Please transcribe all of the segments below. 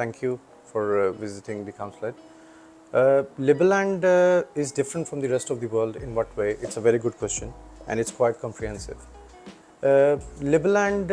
thank you for visiting the consulate. Liberland is different from the rest of the world in what way? It's a very good question and it's quite comprehensive. Liberland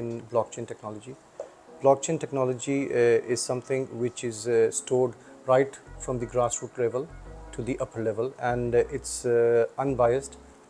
in blockchain technology. Blockchain technology is something which is stored right from the grassroots level to the upper level and it's unbiased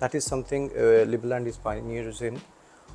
That is something Liberland is pioneers in.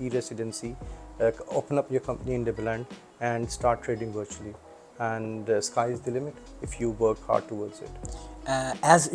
e-residency, open up your company in Liberland and start trading virtually, and sky is the limit if you work hard towards it. As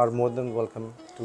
are more than welcome to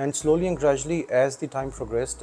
and slowly and gradually as the time progressed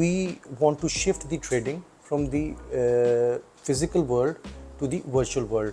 we want to shift the trading from the physical world to the virtual world.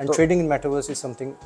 And trading in metaverse is something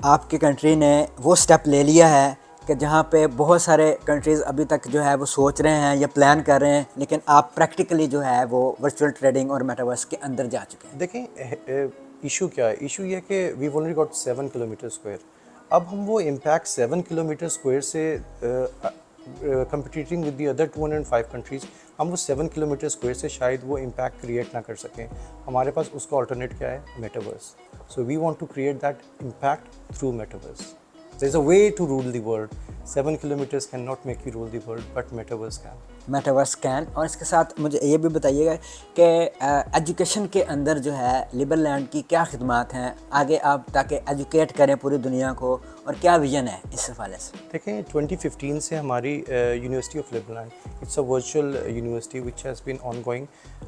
آپ کی country نے وہ step لے لیا ہے کہ جہاں پہ بہت سارے کنٹریز ابھی تک جو ہے وہ سوچ رہے ہیں یا پلان کر رہے ہیں، لیکن آپ پریکٹیکلی جو ہے وہ ورچوئل ٹریڈنگ اور میٹاورس کے اندر جا چکے ہیں. دیکھیں ایشو کیا ہے، ایشو یہ کہ we only got 7 kilometre square. اب ہم وہ امپیکٹ 7 کلومیٹر اسکوائر سے competing with the other 205 countries, ہم وہ 7 کلومیٹر اسکوائر سے شاید وہ امپیکٹ کریٹ نہ کر سکیں. ہمارے پاس اس کا آلٹرنیٹ کیا ہے؟ Metaverse. So we want to create that impact through metaverse. There is a way to rule the world. 7 kilometers cannot make you rule the world, but metaverse can. Metaverse can. اور اس کے ساتھ مجھے یہ بھی بتائیے گا کہ ایجوکیشن کے اندر جو ہے لیبر لینڈ کی کیا خدمات ہیں آگے آپ تاکہ ایجوکیٹ کریں پوری دنیا کو، اور کیا ویژن ہے اس حوالے سے؟ دیکھیں 2015 سے ہماری university of Liberland, it's a virtual university which has been on going,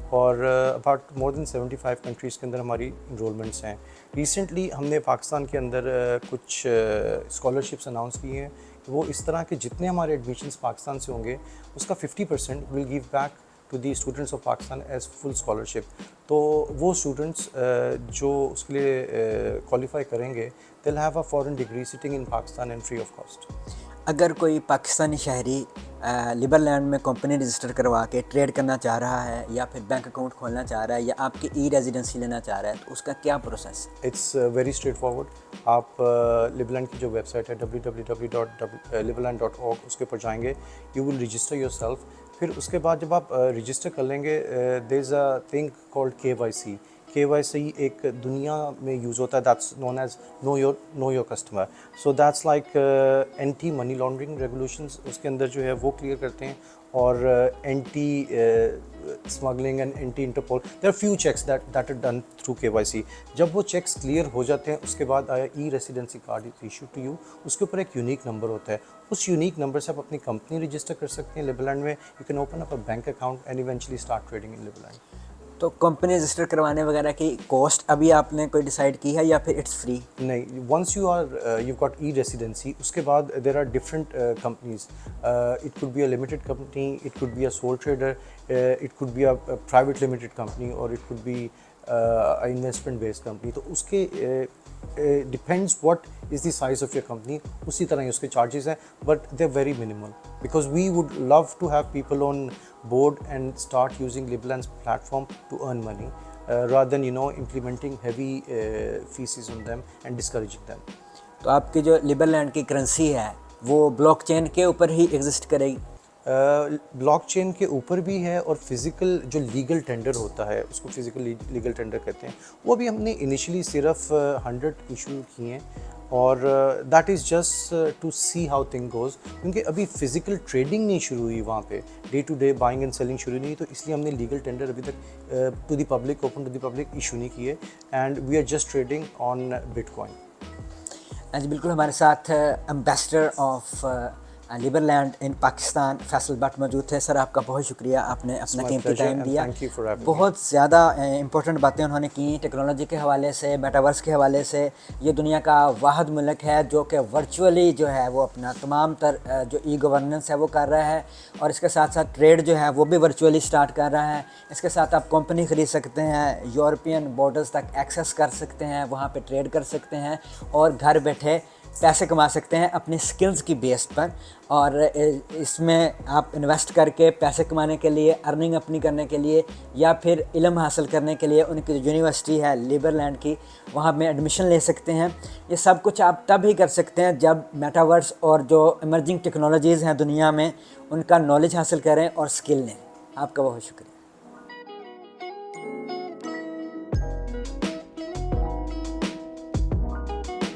اور اباؤٹ مور دین 75 کنٹریز کے اندر ہماری انرولمنٹس ہیں. ریسنٹلی ہم نے پاکستان کے اندر کچھ اسکالرشپس اناؤنس کی ہیں. وہ اس طرح کے جتنے ہمارے ایڈمیشنس پاکستان سے ہوں گے اس کا 50% will give back to the students of Pakistan as full scholarship. تو وہ اسٹوڈنٹس جو اس کے لیے کوالیفائی کریں گے they will have a foreign degree sitting in Pakistan and free of cost. اگر کوئی پاکستانی شہری لیبر لینڈ میں کمپنی رجسٹر کروا کے ٹریڈ کرنا چاہ رہا ہے یا پھر بینک اکاؤنٹ کھولنا چاہ رہا ہے یا آپ کی ای ریزیڈنسی لینا چاہ رہا ہے، تو اس کا کیا پروسیس ہے؟ It's very straightforward. آپ لیبر لینڈ کی جو ویب سائٹ ہے www.liberland.org اس کے اوپر جائیں گے، you will register your self. پھر اس کے بعد جب آپ رجسٹر کر لیں گے there is a thing called KYC. KYC ایک دنیا میں یوز ہوتا ہے، that's known as know your customer. So that's like anti money laundering regulations اس کے اندر جو ہے وہ کلیئر کرتے ہیں، اور anti smuggling and anti Interpol. There are few checks that are done through KYC. جب وہ چیکس کلیئر ہو جاتے ہیں اس کے بعد آیا e residency card is issue to you. اس کے اوپر ایک یونیک نمبر ہوتا ہے، اس یونیک نمبر سے آپ اپنی کمپنی رجسٹر کر سکتے ہیں لیبر لینڈ میں. You can open up a bank account and eventually start trading in Liberland. تو کمپنی رجسٹر کروانے وغیرہ کی کاسٹ ابھی آپ نے کوئی ڈیسائیڈ کی ہے یا پھر اٹس فری؟ نہیں، once you got e residency اس کے بعد there are different companies. It could be a limited company, it could be a sole trader, it could be a private limited company, or it could be investment based company. تو اس کے depends what is the size of your company, اسی طرح ہی اس کے charges ہیں، but they are very minimal because we would love to have people on board and start using Liberland's platform to earn money rather than implementing heavy fees on them and discouraging them. تو آپ کی جو labour land کی currency ہے وہ block چین کے اوپر ہی exist کرے گی؟ بلاک چین کے اوپر بھی ہے، اور فزیکل جو لیگل ٹینڈر ہوتا ہے اس کو فزیکل لیگل ٹینڈر کہتے ہیں، وہ بھی ہم نے انیشلی صرف 100 ایشو کیے ہیں، اور that is just to see how thing goes. کیونکہ ابھی فزیکل ٹریڈنگ نہیں شروع ہوئی وہاں پہ، day to day buying and selling شروع نہیں ہوئی، تو اس لیے ہم نے لیگل ٹینڈر ابھی تک to the public, open to the public issue نہیں کیے، and we are just trading on bitcoin. جی بالکل، ہمارے ساتھ ambassador of Liberland in Pakistan Faisal Butt موجود تھے. سر آپ کا بہت شکریہ، آپ نے اپنا قیمتی ٹائم دیا. بہت زیادہ امپورٹنٹ باتیں انہوں نے کی ٹیکنالوجی کے حوالے سے، میٹاورس کے حوالے سے. یہ دنیا کا واحد ملک ہے جو کہ ورچولی جو ہے وہ اپنا تمام تر جو ای گورننس ہے وہ کر رہا ہے، اور اس کے ساتھ ساتھ ٹریڈ جو ہے وہ بھی ورچولی سٹارٹ کر رہا ہے. اس کے ساتھ آپ کمپنی خرید سکتے ہیں، یورپین بارڈرز تک ایکسیس کر سکتے ہیں، وہاں پہ ٹریڈ کر سکتے ہیں، اور گھر بیٹھے پیسے کما سکتے ہیں اپنی سکلز کی بیس پر. اور اس میں آپ انویسٹ کر کے پیسے کمانے کے لیے، ارننگ اپنی کرنے کے لیے، یا پھر علم حاصل کرنے کے لیے ان کی جو یونیورسٹی ہے لیبر لینڈ کی، وہاں میں ایڈمیشن لے سکتے ہیں. یہ سب کچھ آپ تب ہی کر سکتے ہیں جب میٹاورس اور جو ایمرجنگ ٹیکنالوجیز ہیں دنیا میں ان کا نالج حاصل کریں اور سکل لیں. آپ کا بہت شکریہ.